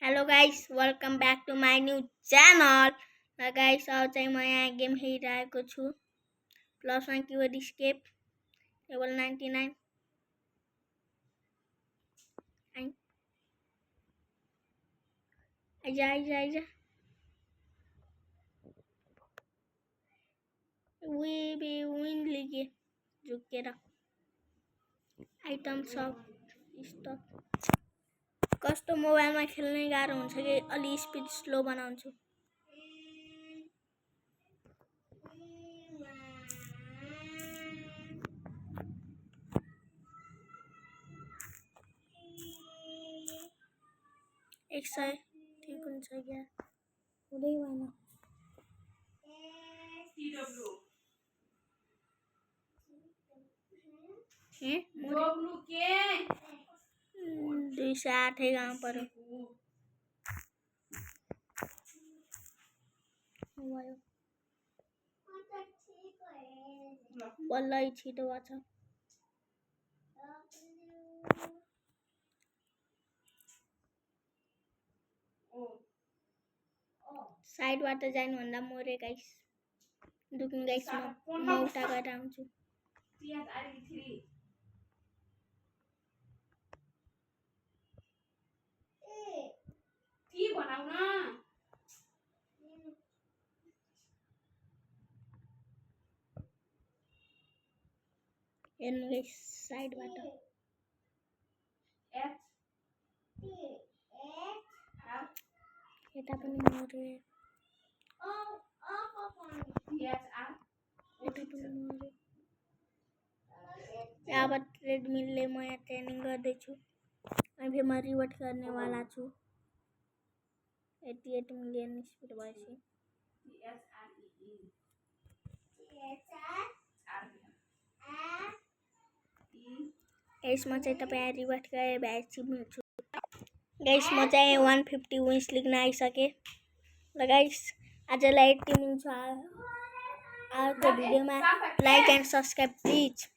Hello guys, welcome back to my new channel. Guys, आज चाहिँ म यहाँ गेम खेलिरहेको छु +1 कीवर्ड escape level 99 आइजा वे बे विन लिगे झुकेर आइटम सब स्टक कस्तो मोबाइलमा खेल्ने गाह्रो हुन्छ कि अलि स्पिड स्लो बनाउँछु एक सय ठीक हुन्छ क्या हुँदै भएन दुई सय 8 गाउँ पर्यो बल्लै छिटो छ साइडबाट जानुभन्दा मोरे गाइस दुकिङ गाइस म उता गएर आउँछु हेर्नु गाइस साइडबाट यता पनि मोरे अब ट्रेडमिलले म यहाँ ट्रेनिङ गर्दैछु अनि फेरि म रिवर्ट गर्नेवाला छु 88 मिलियन स्पिड भएपछि यसमा चाहिँ तपाईँ रिवर्ट गरे भएपछि मिल्छु गाइस म चाहिँ 150 विन्स लिग्न आइसकेँ ल गाइस आजलाई यति मिल्छ अर्को भिडियोमा लाइक एन्ड सब्सक्राइब प्लिज